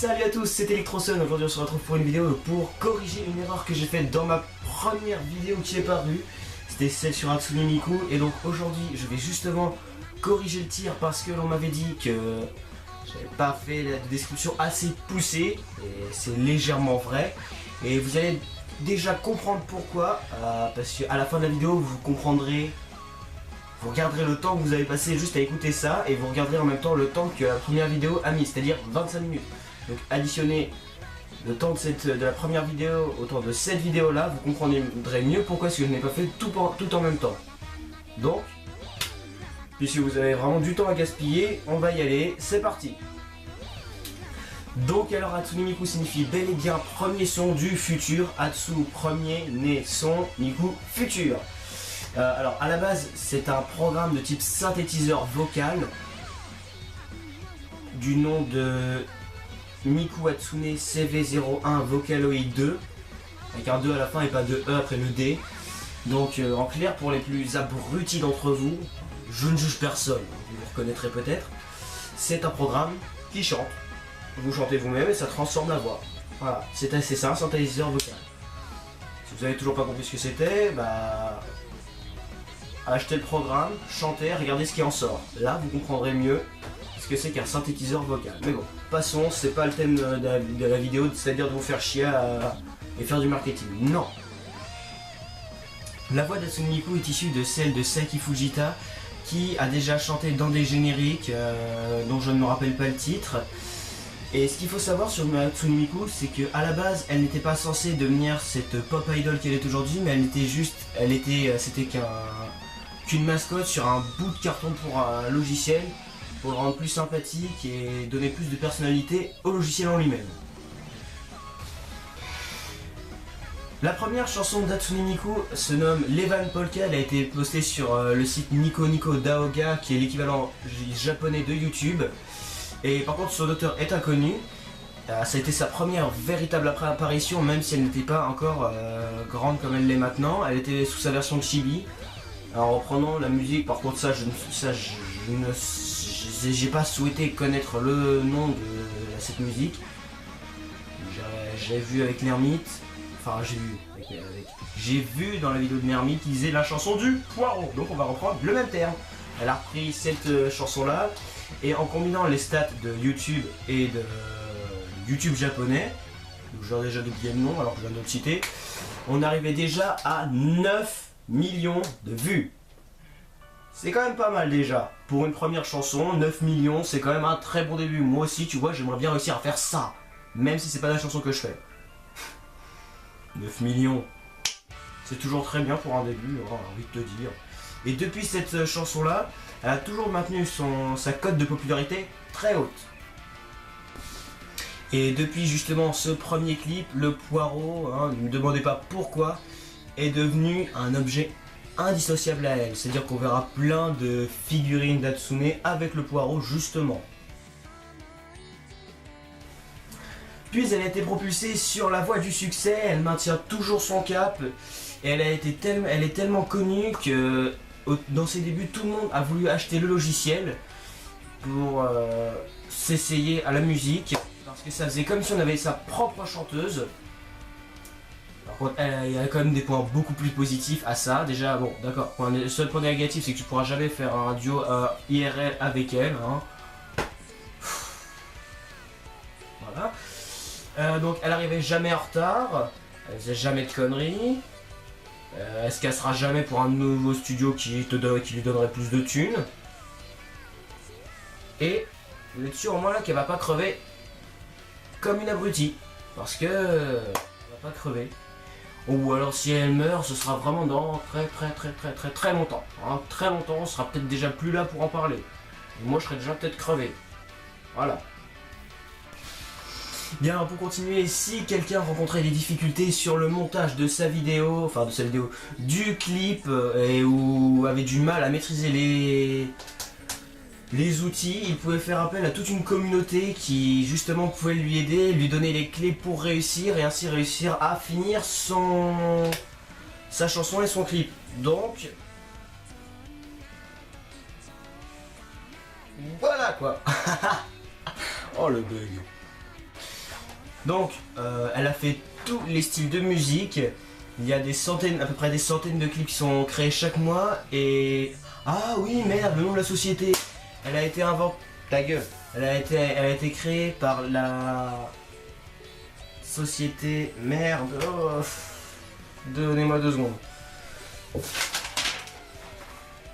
Salut à tous, c'est Electrosun. Aujourd'hui on se retrouve pour une vidéo pour corriger une erreur que j'ai faite dans ma première vidéo qui est parue. C'était celle sur Hatsune Miku. Et donc aujourd'hui je vais justement corriger le tir parce que l'on m'avait dit que j'avais pas fait la description assez poussée. Et c'est légèrement vrai. Et vous allez déjà comprendre pourquoi. Parce qu'à la fin de la vidéo vous comprendrez. Vous regarderez le temps que vous avez passé juste à écouter ça et vous regarderez en même temps le temps que la première vidéo a mis, c'est-à-dire 25 minutes. Donc additionnez le temps de la première vidéo au temps de cette vidéo là, vous comprendrez mieux pourquoi est-ce que je n'ai pas fait tout en même temps. Donc, puisque vous avez vraiment du temps à gaspiller, on va y aller, c'est parti. Donc alors Hatsune Miku signifie bel et bien premier son du futur, Hatsu premier né son, Miku futur. Alors à la base c'est un programme de type synthétiseur vocal du nom de Miku Hatsune CV01 Vocaloid 2 avec un 2 à la fin et pas de E après le D. Donc en clair, pour les plus abrutis d'entre vous, je ne juge personne, vous le reconnaîtrez peut-être, c'est un programme qui chante. Vous chantez vous-même et ça transforme la voix. Voilà, c'est ça, un synthétiseur vocal. Si vous avez toujours pas compris ce que c'était, bah achetez le programme, chantez, regardez ce qui en sort. Là, vous comprendrez mieux ce que c'est qu'un synthétiseur vocal. Mais bon, passons, c'est pas le thème de la vidéo, c'est-à-dire de vous faire chier et faire du marketing. Non. La voix d'Hatsune Miku est issue de celle de Saki Fujita, qui a déjà chanté dans des génériques dont je ne me rappelle pas le titre. Et ce qu'il faut savoir sur Hatsune Miku, c'est qu'à la base, elle n'était pas censée devenir cette pop idol qu'elle est aujourd'hui, mais c'était qu'une mascotte sur un bout de carton pour un logiciel, pour le rendre plus sympathique et donner plus de personnalité au logiciel en lui-même. La première chanson d'Hatsune Miku se nomme Levan Polka, elle a été postée sur le site Nico Nico Daoga, qui est l'équivalent japonais de YouTube. Et par contre son auteur est inconnu. Ça a été sa première véritable apparition, même si elle n'était pas encore grande comme elle l'est maintenant. Elle était sous sa version chibi. En reprenant la musique, par contre j'ai pas souhaité connaître le nom de cette musique. J'ai vu avec l'ermite, enfin j'ai vu dans la vidéo de Nermite qui disait la chanson du poireau. Donc on va reprendre le même terme. Elle a repris cette chanson là et en combinant les stats de YouTube et de YouTube japonais, j'ai déjà oublié le nom alors que je viens de le citer, on arrivait déjà à 9 millions de vues. C'est quand même pas mal déjà. Pour une première chanson, 9 millions, c'est quand même un très bon début. Moi aussi, tu vois, j'aimerais bien réussir à faire ça. Même si c'est pas la chanson que je fais. 9 millions. C'est toujours très bien pour un début, j'ai envie de te dire. Et depuis cette chanson-là, elle a toujours maintenu sa cote de popularité très haute. Et depuis justement ce premier clip, le poireau, ne me demandez pas pourquoi, est devenu un objet indissociable à elle. C'est-à-dire qu'on verra plein de figurines d'Hatsune avec le poireau justement. Puis elle a été propulsée sur la voie du succès, elle maintient toujours son cap. Et elle est tellement connue que dans ses débuts, tout le monde a voulu acheter le logiciel pour s'essayer à la musique. Parce que ça faisait comme si on avait sa propre chanteuse. Par contre, il y a quand même des points beaucoup plus positifs à ça. Déjà, bon, d'accord. Le seul point négatif, c'est que tu pourras jamais faire un duo IRL avec elle. Voilà. Donc, elle arrivait jamais en retard. Elle faisait jamais de conneries. Elle se cassera jamais pour un nouveau studio qui lui donnerait plus de thunes. Et le dessus au moins là qu'elle va pas crever comme une abrutie. Parce que elle va pas crever. Ou alors si elle meurt, ce sera vraiment dans très longtemps. Très longtemps, on sera peut-être déjà plus là pour en parler. Et moi je serais déjà peut-être crevé. Voilà. Bien, pour continuer, si quelqu'un rencontrait des difficultés sur le montage de sa vidéo, du clip, ou avait du mal à maîtriser les outils, il pouvait faire appel à toute une communauté qui justement pouvait lui aider, lui donner les clés pour réussir et ainsi réussir à finir sa chanson et son clip. Donc, voilà quoi. Oh le bug. Donc, elle a fait tous les styles de musique. Il y a des centaines, à peu près des centaines de clips qui sont créés chaque mois. Et... Ah oui, merde, le nom de la société. Elle a été inventée... Ta gueule. Elle a été créée par la... société... Merde. Oh. Donnez-moi 2 secondes.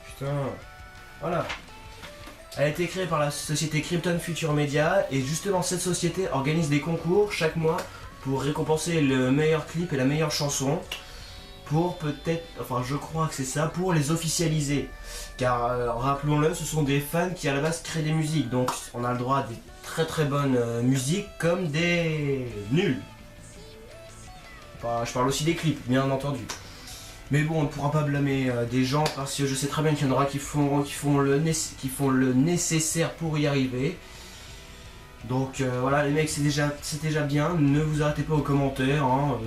Putain. Voilà. Elle a été créée par la société Krypton Future Media. Et justement, cette société organise des concours chaque mois pour récompenser le meilleur clip et la meilleure chanson. Pour peut-être, enfin je crois que c'est ça, pour les officialiser. Car rappelons-le, ce sont des fans qui à la base créent des musiques. Donc on a le droit à des très très bonnes musiques comme des nuls. Enfin, je parle aussi des clips, bien entendu. Mais bon, on ne pourra pas blâmer des gens parce que je sais très bien qu'il y en aura qui font le nécessaire pour y arriver. Donc voilà les mecs, c'est déjà bien. Ne vous arrêtez pas aux commentaires. Hein.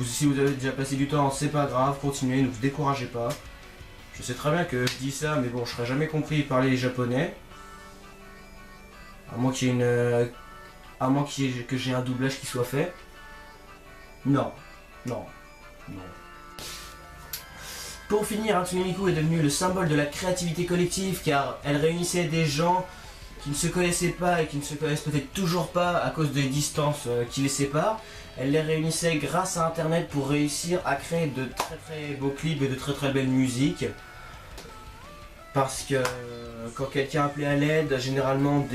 Si vous avez déjà passé du temps, c'est pas grave, continuez, ne vous découragez pas. Je sais très bien que je dis ça, mais bon, je serai jamais compris par les japonais. À moins qu'il y ait une... À moins que j'ai un doublage qui soit fait. Non. Non. Non. Pour finir, Hatsune Miku est devenue le symbole de la créativité collective car elle réunissait des gens qui ne se connaissaient pas et qui ne se connaissent peut-être toujours pas à cause des distances qui les séparent. Elle les réunissait grâce à internet pour réussir à créer de très très beaux clips et de très très belles musiques. Parce que quand quelqu'un appelait à l'aide, généralement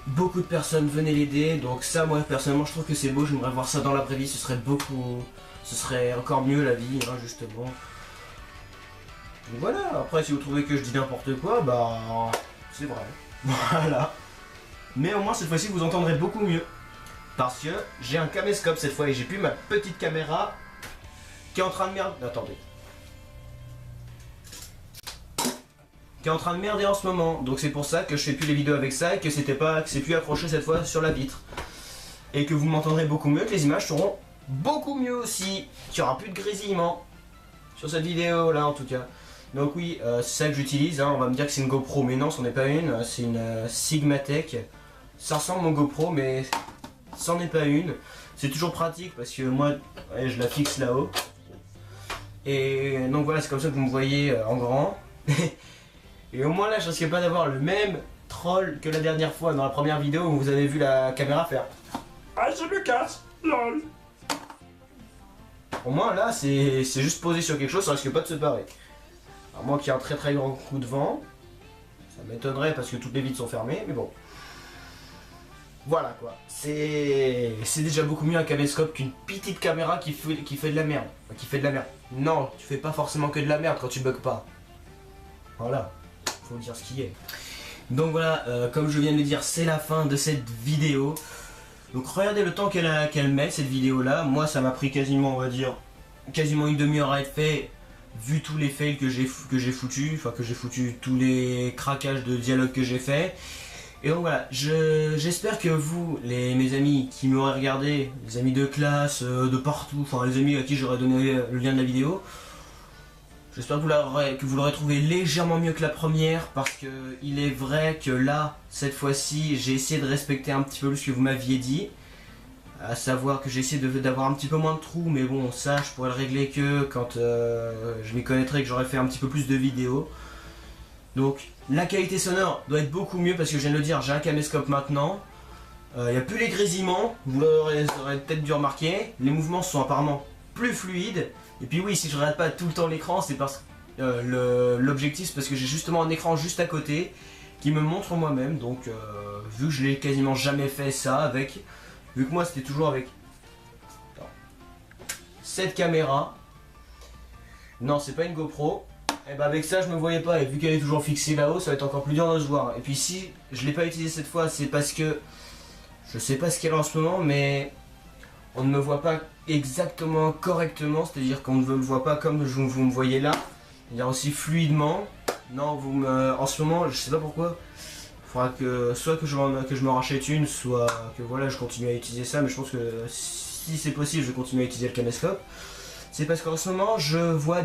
beaucoup de personnes venaient l'aider. Donc ça, moi personnellement, je trouve que c'est beau. J'aimerais voir ça dans la vraie vie. Ce serait encore mieux la vie, hein, justement. Donc voilà. Après, si vous trouvez que je dis n'importe quoi, bah c'est vrai. Voilà. Mais au moins cette fois-ci, vous entendrez beaucoup mieux. Parce que j'ai un caméscope cette fois et j'ai plus ma petite caméra qui est en train de merder. Attendez. Qui est en train de merder en ce moment. Donc c'est pour ça que je fais plus les vidéos avec ça et que c'est plus accroché cette fois sur la vitre. Et que vous m'entendrez beaucoup mieux, que les images seront beaucoup mieux aussi. Qu'il n'y aura plus de grésillement. Sur cette vidéo là en tout cas. Donc oui, c'est ça que j'utilise. Hein. On va me dire que c'est une GoPro, mais non, c'en est pas une. C'est une Sigmatech. Ça ressemble à mon GoPro, mais c'en est pas une. C'est toujours pratique parce que moi, ouais, je la fixe là-haut. Et donc voilà, c'est comme ça que vous me voyez en grand. Et au moins là, je risque pas d'avoir le même troll que la dernière fois dans la première vidéo où vous avez vu la caméra faire ah, je me casse, lol. Au moins là, c'est juste posé sur quelque chose, ça risque pas de se parer. À moins qu'il y ait un très très grand coup de vent. Ça m'étonnerait parce que toutes les vitres sont fermées, mais bon. Voilà quoi. C'est déjà beaucoup mieux un caméscope qu'une petite caméra qui fait de la merde. Qui fait de la merde. Non, tu fais pas forcément que de la merde quand tu bugs pas. Voilà. Faut dire ce qui est. Donc voilà, comme je viens de le dire, c'est la fin de cette vidéo. Donc regardez le temps qu'elle met cette vidéo là. Moi ça m'a pris quasiment, on va dire, quasiment une demi-heure à être fait. Vu tous les fails que j'ai foutu, tous les craquages de dialogue que j'ai fait. Et donc voilà, j'espère que vous, mes amis qui m'auraient regardé, les amis de classe, de partout, enfin les amis à qui j'aurais donné le lien de la vidéo, j'espère que vous l'aurez trouvé légèrement mieux que la première, parce que il est vrai que là, cette fois-ci, j'ai essayé de respecter un petit peu plus ce que vous m'aviez dit. À savoir que j'ai essayé d'avoir un petit peu moins de trous, mais bon, ça je pourrais le régler que quand je m'y connaîtrai, que j'aurai fait un petit peu plus de vidéos. Donc la qualité sonore doit être beaucoup mieux parce que je viens de le dire, j'ai un caméscope maintenant. Il n'y a plus les grésillements, vous l'aurez peut-être dû remarquer. Les mouvements sont apparemment plus fluides. Et puis oui, si je ne regarde pas tout le temps l'écran, c'est parce que l'objectif, c'est parce que j'ai justement un écran juste à côté qui me montre moi-même. Donc vu que je l'ai quasiment jamais fait ça avec... Vu que moi c'était toujours avec cette caméra. Non, c'est pas une GoPro. Et bah avec ça je me voyais pas. Et vu qu'elle est toujours fixée là-haut, ça va être encore plus dur de se voir. Et puis si je l'ai pas utilisé cette fois, c'est parce que je sais pas ce qu'elle a en ce moment, mais on ne me voit pas exactement correctement. C'est-à-dire qu'on ne me voit pas comme vous me voyez là. C'est-à-dire aussi fluidement. Non, en ce moment, je sais pas pourquoi. Faudra que soit que je me rachète une, soit que voilà je continue à utiliser ça, mais je pense que si c'est possible je vais continuer à utiliser le caméscope. C'est parce qu'en ce moment je vois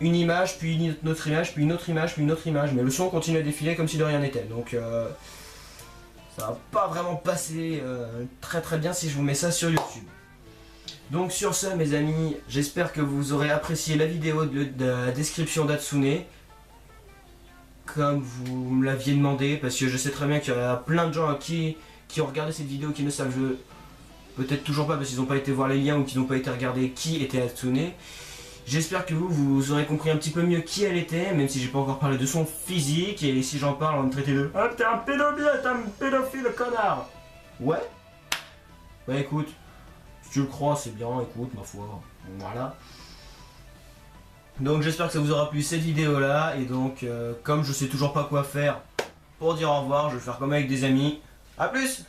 une image, puis une autre image, puis une autre image, puis une autre image, mais le son continue à défiler comme si de rien n'était. Donc ça va pas vraiment passer très bien si je vous mets ça sur YouTube. Donc sur ce mes amis, j'espère que vous aurez apprécié la vidéo de la description d'Hatsune. Comme vous me l'aviez demandé, parce que je sais très bien qu'il y a plein de gens qui ont regardé cette vidéo qui ne savent peut-être toujours pas parce qu'ils n'ont pas été voir les liens ou qui n'ont pas été regarder qui était Hatsune. J'espère que vous aurez compris un petit peu mieux qui elle était, même si j'ai pas encore parlé de son physique, et si j'en parle on va me traiter de ah t'es un pédophile connard. Ouais. Bah écoute, si tu le crois c'est bien, écoute ma foi, voilà. Donc j'espère que ça vous aura plu cette vidéo là, et donc comme je sais toujours pas quoi faire pour dire au revoir, je vais faire comme avec des amis. A plus.